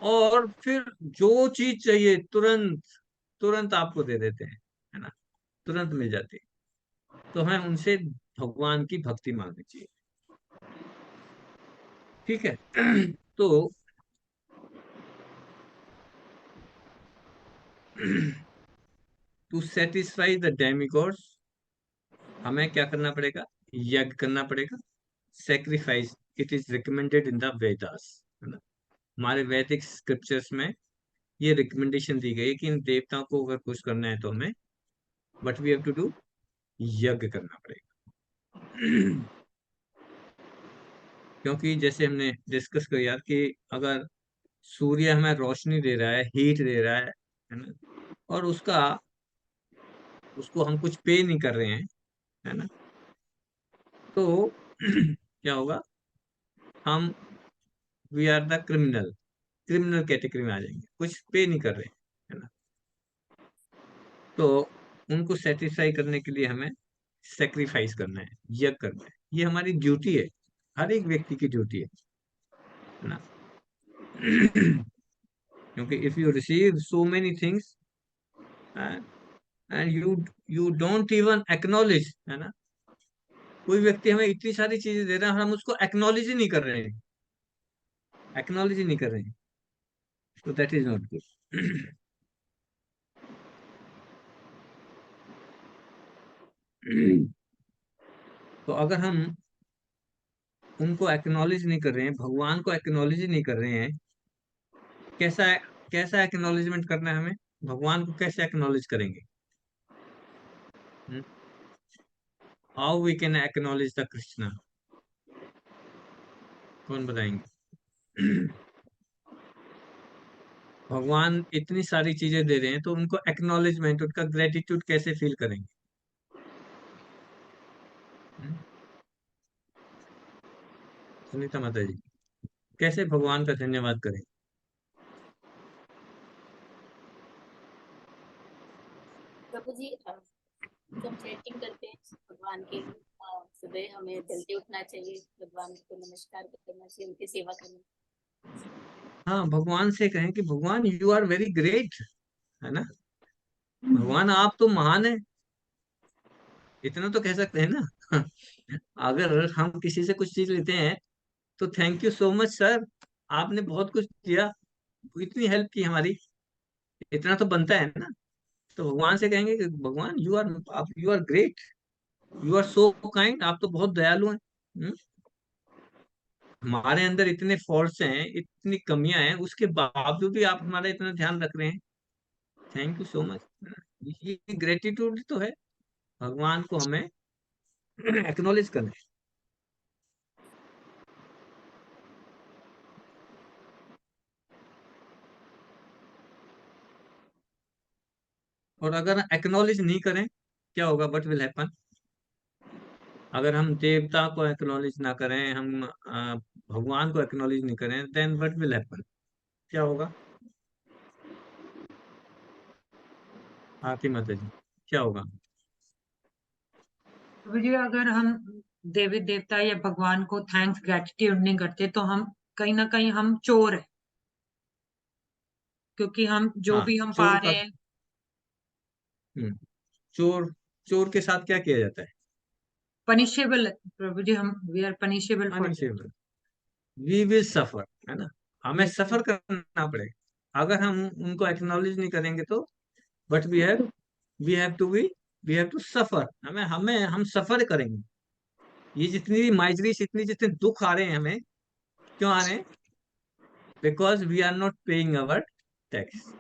और फिर जो चीज चाहिए तुरंत तुरंत आपको दे देते हैं, है ना, तुरंत मिल जाती है। तो हमें उनसे भगवान की भक्ति मांगनी चाहिए, ठीक है। तो टू सेटिस्फाई द डेमिगॉड्स, हमें क्या करना पड़ेगा? यज्ञ करना पड़ेगा, sacrifice. It is recommended in the Vedas, है ना। हमारे वैदिक स्क्रिप्चर्स में ये रिकमेंडेशन दी गई है कि इन देवताओं को अगर कुछ करना है तो हमें what we have to do, यज्ञ करना पड़ेगा। क्योंकि जैसे हमने डिस्कस किया कि अगर सूर्य हमें रोशनी दे रहा है, हीट दे रहा है ना, और उसको हम कुछ पे नहीं कर रहे हैं, है ना, तो क्या होगा? हम we are the criminal, criminal category में आ जाएंगे, कुछ पे नहीं कर रहे हैं, है ना। तो उनको सेटिस्फाई करने के लिए हमें सेक्रीफाइस करना है, यज्ञ करना है। ये हमारी ड्यूटी है, हर एक व्यक्ति की ड्यूटी है ना। क्योंकि if you receive so many things and you don't even acknowledge, है ना, कोई व्यक्ति हमें इतनी सारी चीजें दे रहा है और हम उसको एक्नॉलेज ही नहीं कर रहे हैं, एक्नॉलेज ही नहीं कर रहे हैं, तो दैट इज नॉट गुड। तो अगर हम उनको एक्नॉलेज नहीं कर रहे हैं, भगवान को एक्नॉलेज नहीं कर रहे हैं, कैसा कैसा एक्नॉलेजमेंट करना है हमें? भगवान को कैसे एक्नॉलेज करेंगे? How we can acknowledge the Krishna? कौन बताएंगे? भगवान इतनी सारी चीजें दे रहे हैं तो उनको एक्नॉलेजमेंट, उनका ग्रेटिट्यूड कैसे फील करेंगे? हम्म? सुनीता माता जी, कैसे भगवान का धन्यवाद करें? प्रभु जी, जब चैटिंग करते हैं भगवान के लिए, सुबह हमें जल्दी उठना चाहिए, भगवान को नमस्कार करना चाहिए, उनकी सेवा करनी। हाँ, भगवान से कहें कि भगवान यू आर वेरी ग्रेट, है ना? भगवान आप तो महान है, इतना तो कह सकते हैं ना। अगर हम किसी से कुछ चीज लेते हैं तो thank you so much sir, आपने बहुत कुछ दिया, इतनी हेल्प की हमारी, इतना तो बनता है ना। तो भगवान से कहेंगे कि भगवान you are great, you are so kind, आप तो बहुत दयालु हैं। हम्म? हमारे अंदर इतने फॉल्ट्स हैं, इतनी कमियां हैं, उसके बावजूद भी आप हमारा इतना ध्यान रख रहे हैं, थैंक यू सो मच। ये ग्रेटिट्यूड तो है, भगवान को हमें एक्नॉलेज करना है। और अगर एक्नॉलेज नहीं करें, क्या होगा? What will happen? अगर हम देवता को एक्नॉलेज ना करें, हम भगवान को एक्नॉलेज नहीं करें, देन व्हाट विल हैपन? क्या होगा? आती माता जी, क्या होगा? प्रभु जी, अगर हम देवी देवता या भगवान को थैंक्स ग्रेटिट्यूड नहीं करते तो हम कहीं ना कहीं हम चोर है, क्योंकि हम जो हाँ, भी हम पा चोर का। रहे हैं। हम्म, चोर, चोर के साथ क्या किया जाता है? पनिशेबल, प्रभु जी, हम we are punishable for that. Punishable, we will suffer, है ना? हमें सफर करना पड़ेगा अगर हम उनको एक्नॉलेज नहीं करेंगे तो। But we have to be, we have to suffer, हमें हमें हम सफर करेंगे। ये जितनी भी माइजरीस, इतनी जितने दुख आ रहे हैं हमें, क्यों आ रहे हैं? Because we are not paying our tax.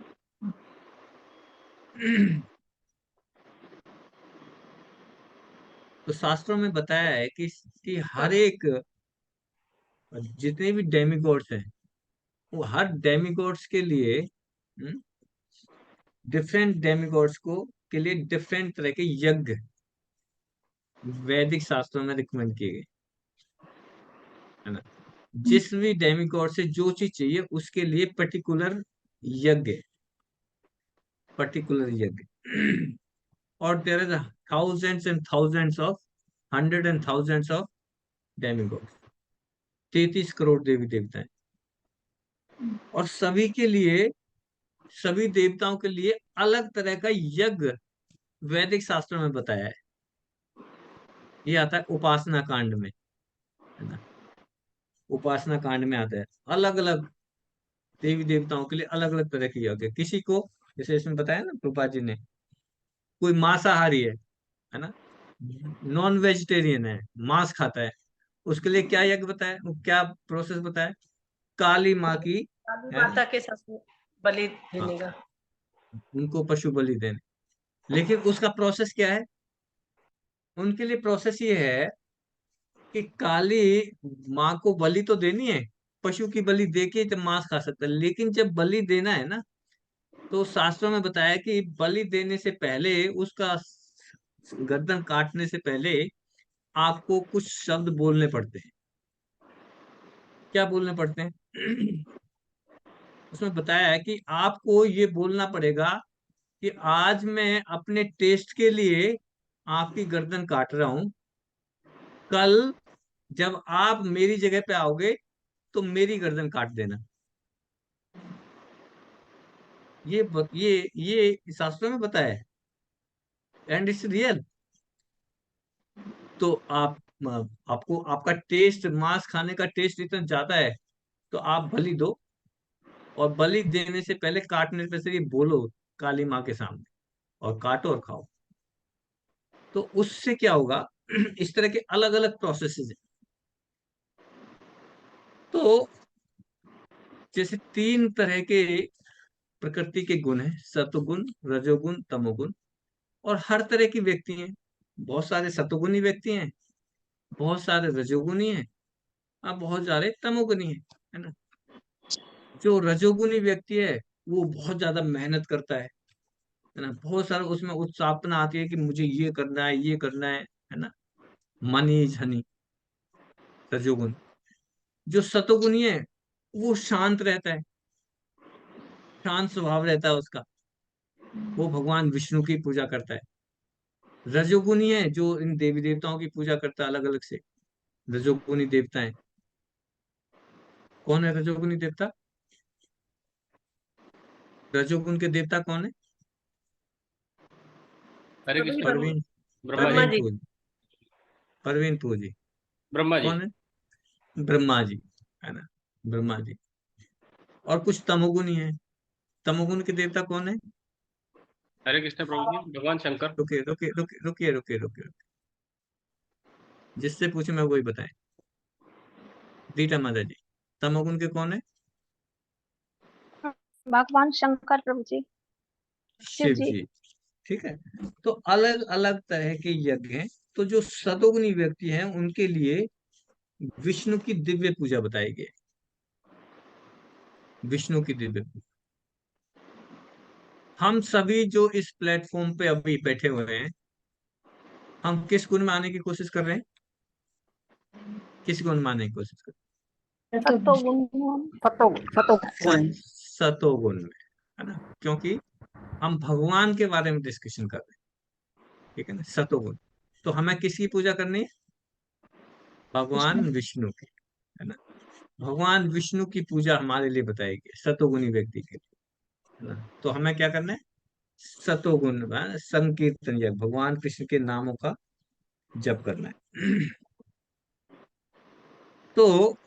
तो शास्त्रों में बताया है कि हर एक, जितने भी डेमिगॉड्स हैं, वो हर डेमिगॉड्स के लिए, डिफरेंट डेमिगॉड्स को के लिए डिफरेंट तरह के यज्ञ वैदिक शास्त्रों में रिकमेंड किए गए, है ना? जिस भी डेमिगॉड से जो चीज चाहिए उसके लिए पर्टिकुलर यज्ञ, पर्टिकुलर यज्ञ। और there is thousands and thousands of, hundred and thousands of demigods, 33 crore देवी देवता हैं। और सभी के लिए, सभी देवताओं के लिए अलग तरह का यज्ञ वैदिक शास्त्रों में बताया है। ये आता है उपासना कांड में, है ना? उपासना कांड में आता है, अलग अलग देवी देवताओं के लिए अलग अलग तरह के यज्ञ। किसी को, जैसे इसमें बताया ना प्रभुपाद जी ने, कोई मांसाहारी है ना, नॉन वेजिटेरियन है, मांस खाता है, उसके लिए क्या यज्ञ बताया, वो क्या प्रोसेस बताया? काली माँ की, काली है, माता के साथ बलि हाँ, देने का। उनको पशु बलि देने। लेकिन उसका प्रोसेस क्या है? उनके लिए प्रोसेस ये है कि काली माँ को बलि तो देनी है, पशु की बलि दे के जब मांस खा सकता है, लेकिन जब बलि देना है ना, तो शास्त्रों में बताया कि बलि देने से पहले, उसका गर्दन काटने से पहले आपको कुछ शब्द बोलने पड़ते हैं। क्या बोलने पड़ते हैं? उसमें बताया है कि आपको ये बोलना पड़ेगा कि आज मैं अपने टेस्ट के लिए आपकी गर्दन काट रहा हूं, कल जब आप मेरी जगह पे आओगे तो मेरी गर्दन काट देना। ये शास्त्रों में बताया है, एंड इट्स रियल। तो आपको आपका टेस्ट, मांस खाने का टेस्ट इतना ज्यादा है, तो आप बलि दो, और बलि देने से पहले काटने पे से ये बोलो काली माँ के सामने, और काटो और खाओ। तो उससे क्या होगा? इस तरह के अलग अलग प्रोसेसेस हैं। तो जैसे 3 तरह के प्रकृति के गुण हैं, सत्वगुण, रजोगुण, तमोगुण, और हर तरह की व्यक्ति हैं। बहुत सारे सतोगुणी व्यक्ति हैं, बहुत सारे रजोगुणी हैं, और बहुत सारे तमोगुणी हैं, है ना। जो रजोगुणी व्यक्ति है वो बहुत ज्यादा मेहनत करता है ना, बहुत सारा उसमें उत्साहपना आती है कि मुझे ये करना है, ये करना है ना। मनी इज हनी, रजोगुण। जो सतोगुणी है वो शांत रहता है, शांत स्वभाव रहता है उसका, वो भगवान विष्णु की पूजा करता है। रजोगुणी है जो इन देवी देवताओं की पूजा करता है अलग अलग से, रजोगुणी देवता है। कौन है रजोगुणी देवता? रजोगुण के देवता कौन है? हरे प्रभु जी कृष्ण प्रभु। परवीन, ब्रह्मा ब्रह्मा जी। परवीन जी। पूज, परवीन पूज जी। ब्रह्मा जी। कौन है? ब्रह्मा जी, है ना, ब्रह्मा जी। और कुछ तमोगुणी है। तमोगुण के देवता कौन है? हरे कृष्ण प्रभु जी। भगवान शंकर। रुकिए रुकिए रुकिए रुकिए रुकिए रुकिए, जिससे पूछे मैं वही बताएं। रीटा माता जी, तमोगुण के कौन है? भगवान शंकर प्रभु जी, शिव शिव जी। जी। ठीक है। तो अलग अलग तरह के यज्ञ हैं। तो जो सतोगुणी व्यक्ति हैं उनके लिए विष्णु की दिव्य पूजा बताई गई है। विष्णु की दिव्य पूजा। हम सभी जो इस प्लेटफॉर्म पे अभी बैठे हुए हैं, हम किस गुण में आने की कोशिश कर रहे हैं? किस गुण में आने की कोशिश कर सत्वगुण, रहे हैं? सतोगुण में, है ना, क्योंकि हम भगवान के बारे में डिस्कशन कर रहे हैं। ठीक है ना, सतोगुण। तो हमें किसकी पूजा करनी है? भगवान विष्णु की, है ना। भगवान विष्णु की पूजा हमारे लिए बताई गई है, सतोगुणी व्यक्ति के लिए, है ना। तो हमें क्या करना है? सतोगुण संकीर्तन या भगवान कृष्ण के नामों का जप करना है। तो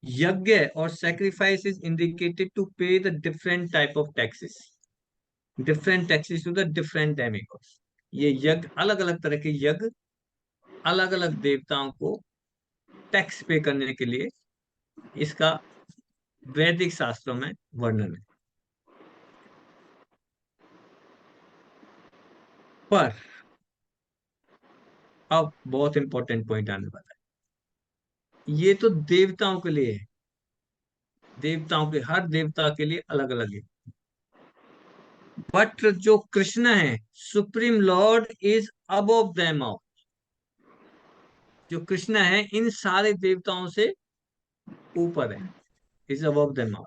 यज्ञ और sacrifice is indicated to pay the different taxes to the different demigods. ये यज्ञ, अलग अलग तरह के यज्ञ अलग अलग देवताओं को टैक्स पे करने के लिए, इसका वैदिक शास्त्रों में वर्णन है। पर अब बहुत इंपॉर्टेंट पॉइंट आने वाला है। ये तो देवताओं के लिए है, देवताओं के, हर देवता के लिए अलग अलग है। बट जो कृष्ण है, supreme Lord is above them all. जो कृष्ण है इन सारे देवताओं से ऊपर है, is above them all.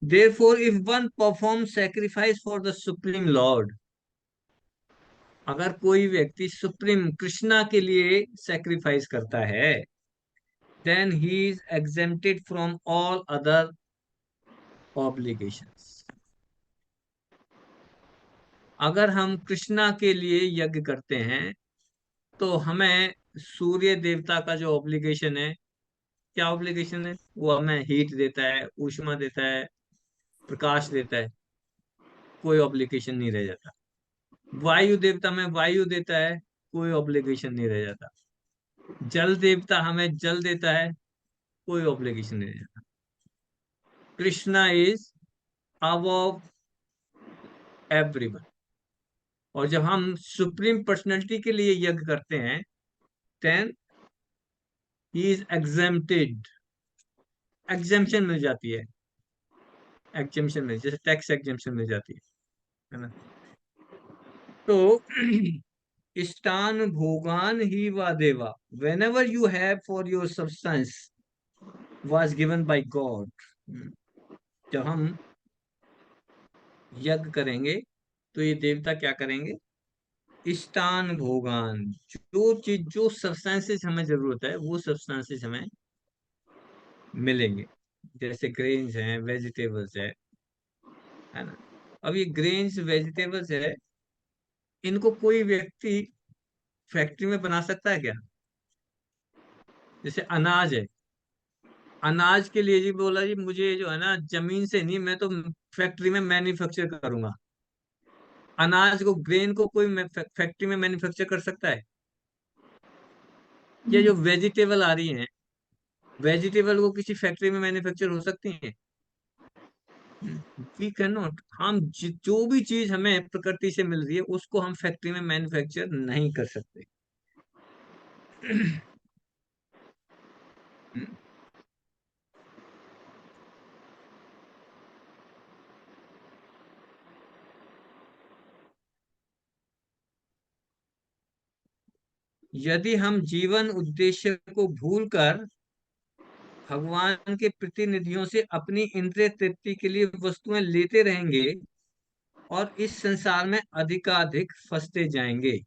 Therefore, if one performs sacrifice for the Supreme Lord, अगर कोई व्यक्ति सुप्रीम कृष्णा के लिए सैक्रिफाइस करता है, then he is exempted from all other obligations. अगर हम कृष्णा के लिए यज्ञ करते हैं तो हमें सूर्य देवता का जो ऑब्लिगेशन है, क्या ऑब्लिगेशन है? वो हमें हीट देता है, ऊष्मा देता है, प्रकाश देता है, कोई ऑब्लिगेशन नहीं रह जाता। वायु देवता में वायु देता है, कोई ऑब्लिगेशन नहीं रह जाता। जल देवता हमें जल देता है, कोई ऑब्लिगेशन नहीं रह जाता। Krishna is above everyone. और जब हम सुप्रीम पर्सनैलिटी के लिए यज्ञ करते हैं, then he is exempted, exemption मिल जाती है, एग्जेम्पशन मिल, जैसे टैक्स एग्जेम्पशन मिल जाती है ना। तो इष्टान भोगान ही वा देवा, when ever you have for your substance was given by God. जब हम यज्ञ करेंगे तो ये देवता क्या करेंगे? इष्टान भोगान, जो चीज, जो सब्सटेंसेस हमें जरूरत है वो सब्सटेंसेस हमें मिलेंगे। जैसे ग्रेन्स हैं, वेजिटेबल्स है ना। अब ये ग्रेन्स वेजिटेबल्स है, इनको कोई व्यक्ति फैक्ट्री में बना सकता है क्या? जैसे अनाज है, अनाज के लिए जी बोला जी मुझे जो है ना जमीन से नहीं, मैं तो फैक्ट्री में मैन्युफैक्चर करूंगा। अनाज को, ग्रेन को कोई फैक्ट्री में मैन्युफैक्चर कर सकता है? ये जो वेजिटेबल आ रही हैं, वेजिटेबल को किसी फैक्ट्री में मैन्युफैक्चर हो सकती हैं? वी कैन नॉट, हम जो भी चीज हमें प्रकृति से मिल रही है उसको हम फैक्ट्री में मैन्युफैक्चर नहीं कर सकते। यदि हम जीवन उद्देश्य को भूलकर भगवान के प्रतिनिधियों से अपनी इंद्रिय तृप्ति के लिए वस्तुएं लेते रहेंगे और इस संसार में अधिकाधिक फंसते जाएंगे।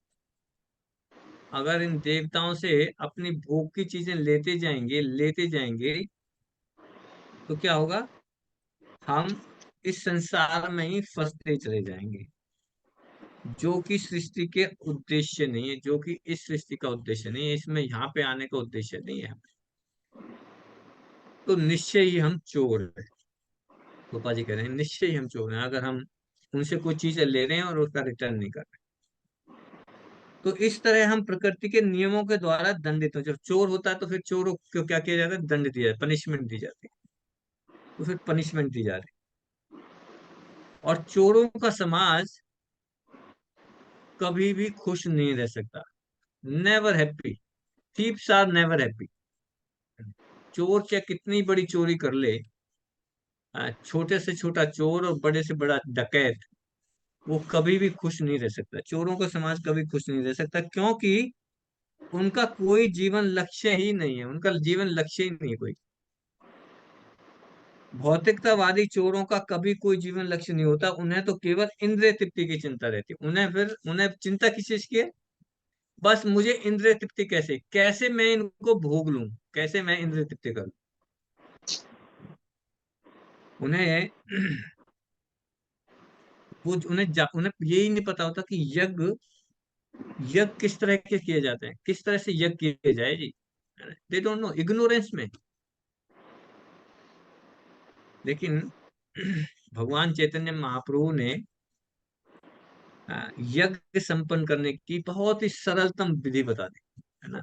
अगर इन देवताओं से अपनी भोग की चीजें लेते जाएंगे तो क्या होगा, हम इस संसार में ही फंसते चले जाएंगे, जो कि सृष्टि के उद्देश्य नहीं है, जो कि इस सृष्टि का उद्देश्य नहीं है, इसमें यहाँ पे आने का उद्देश्य नहीं है। तो निश्चय ही हम चोर है। गोपा जी कह रहे हैं निश्चय ही हम चोर हैं, अगर हम उनसे कोई चीज ले रहे हैं और उसका रिटर्न नहीं कर रहे। तो इस तरह हम प्रकृति के नियमों के द्वारा दंडित हो। जब चोर होता है तो फिर चोरों को क्या किया जाता है, दंड दिया जाता है, पनिशमेंट दी जाती है। तो फिर पनिशमेंट दी जा रही है। और चोरों का समाज कभी भी खुश नहीं रह सकता, never happy. Thieves are never happy. चोर चाहे कितनी बड़ी चोरी कर ले, छोटे से छोटा चोर और बड़े से बड़ा डकैत, वो कभी भी खुश नहीं रह सकता। चोरों का समाज कभी खुश नहीं रह सकता, क्योंकि उनका कोई जीवन लक्ष्य ही नहीं है, उनका जीवन लक्ष्य ही नहीं है कोई। भौतिकतावादी चोरों का कभी कोई जीवन लक्ष्य नहीं होता, उन्हें तो केवल इंद्रिय तृप्ति की चिंता रहती है। उन्हें चिंता किस चीज की है, बस मुझे इंद्रिय तृप्ति कैसे कैसे मैं इनको भोग लूं, कैसे मैं इंद्रिय तृप्ति करूं। उन्हें उन्हें यही नहीं पता होता कि यज्ञ यज्ञ किस तरह के किए जाते हैं, किस तरह से यज्ञ किए जाए जी। दे डोंट नो, इग्नोरेंस में। लेकिन भगवान चैतन्य महाप्रभु ने यज्ञ संपन्न करने की बहुत ही सरलतम विधि बता दी है ना।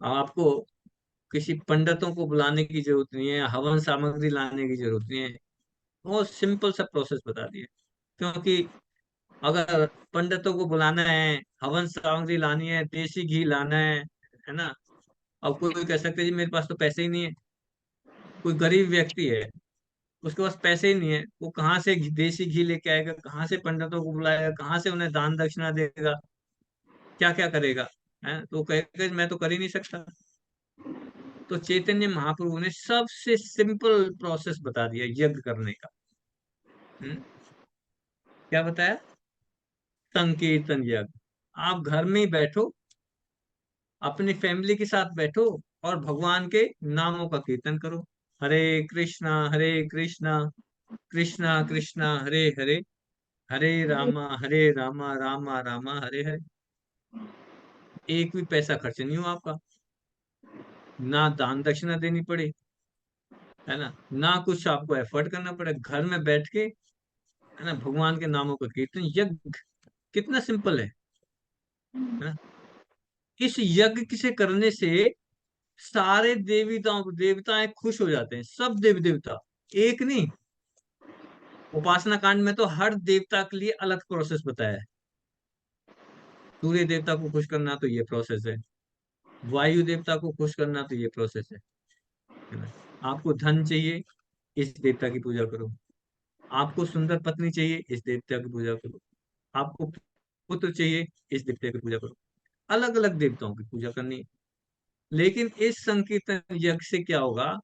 आपको किसी पंडितों को बुलाने की जरूरत नहीं है, हवन सामग्री लाने की जरूरत नहीं है, बहुत सिंपल सा प्रोसेस बता दिया। क्योंकि अगर पंडितों को बुलाना है, हवन सामग्री लानी है, देसी घी लाना है ना। अब कोई कह सकते है जी मेरे पास तो पैसे ही नहीं है। कोई गरीब व्यक्ति है, उसके पास पैसे ही नहीं है, वो कहाँ से देसी घी लेके आएगा, कहाँ से पंडितों को बुलाएगा, कहाँ से उन्हें दान दक्षिणा देगा, क्या क्या करेगा, है तो कहेगा मैं तो कर ही नहीं सकता। तो चैतन्य महाप्रभु ने सबसे सिंपल प्रोसेस बता दिया यज्ञ करने का। हम्म, क्या बताया, संकीर्तन यज्ञ। आप घर में ही बैठो, अपनी फैमिली के साथ बैठो और भगवान के नामों का कीर्तन करो। हरे कृष्णा कृष्णा कृष्णा हरे हरे, हरे रामा रामा रामा हरे हरे। एक भी पैसा खर्च नहीं हो आपका, ना दान दक्षिणा देनी पड़े, है ना, ना कुछ आपको एफर्ट करना पड़े, घर में बैठ के है ना भगवान के नामों का कीर्तन यज्ञ। कितना सिंपल है ना। इस यज्ञ से करने से सारे देवताएं खुश हो जाते हैं, सब देवी देवता, एक नहीं। उपासना कांड में तो हर देवता के लिए अलग प्रोसेस बताया है। सूर्य देवता को खुश करना तो ये प्रोसेस है, वायु देवता को खुश करना तो ये प्रोसेस है ना। आपको धन चाहिए, इस देवता की पूजा करो। आपको सुंदर पत्नी चाहिए, इस देवता की पूजा करो। आपको पुत्र चाहिए, इस देवता की पूजा करो। अलग अलग देवताओं की पूजा करनी है। लेकिन इस संकीर्तन यज्ञ से क्या होगा,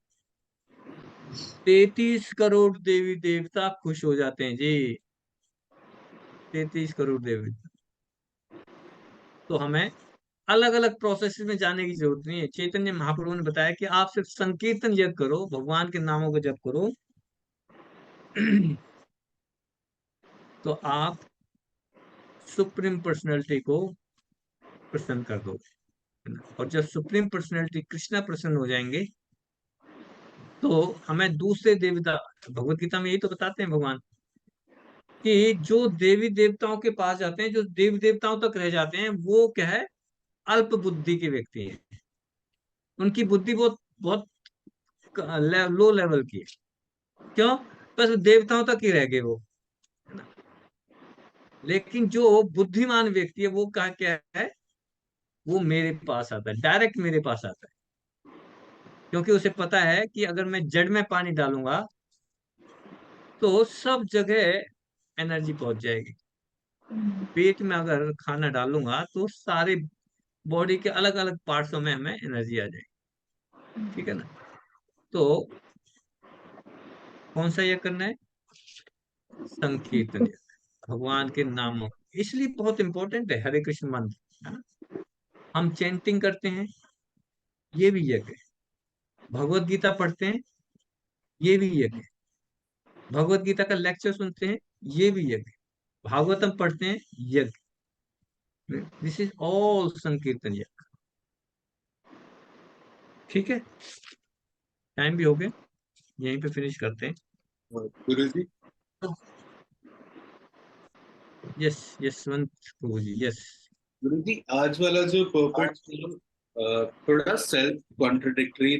33 करोड़ देवी देवता खुश हो जाते हैं जी। 33 करोड़ देवी। तो हमें अलग अलग प्रोसेस में जाने की जरूरत नहीं है। चैतन्य महाप्रभु ने बताया कि आप सिर्फ संकीर्तन यज्ञ करो, भगवान के नामों को जप करो तो आप सुप्रीम पर्सनैलिटी को प्रसन्न कर दो। और जब सुप्रीम पर्सनैलिटी कृष्णा प्रसन्न हो जाएंगे तो हमें दूसरे देवता, भगवत गीता में यही तो बताते हैं भगवान, कि जो देवी देवताओं के पास जाते हैं, जो देवी देवताओं तक रह जाते हैं, वो क्या है, अल्प बुद्धि के व्यक्ति हैं। उनकी बुद्धि बहुत बहुत लो लेवल की है। क्यों, बस देवताओं तक ही रह गए वो, है ना। लेकिन जो बुद्धिमान व्यक्ति है वो क्या है, वो मेरे पास आता है, डायरेक्ट मेरे पास आता है, क्योंकि उसे पता है कि अगर मैं जड़ में पानी डालूंगा तो सब जगह एनर्जी पहुंच जाएगी। पेट में अगर खाना डालूंगा तो सारे बॉडी के अलग अलग पार्ट्सों में हमें एनर्जी आ जाएगी, ठीक है ना। तो कौन सा ये करना है, संकीर्तन, भगवान के नामों, इसलिए बहुत इंपॉर्टेंट है हरे कृष्ण मंत्र, है ना। हम चैंटिंग करते हैं, ये भी यज्ञ है। भगवत गीता पढ़ते हैं, ये भी यज्ञ है। भगवत गीता का लेक्चर सुनते हैं, ये भी यज्ञ है। भागवतम पढ़ते हैं, यज्ञ। दिस इज ऑल संकीर्तन यज्ञ, ठीक है। टाइम भी हो गया, यहीं पे फिनिश करते हैं। गुरु जी, यस यशवंत प्रभु जी, यस। गुरु जी आज वाला जो पर्पट थोड़ा सेल्फ कॉन्ट्रडिक्टरी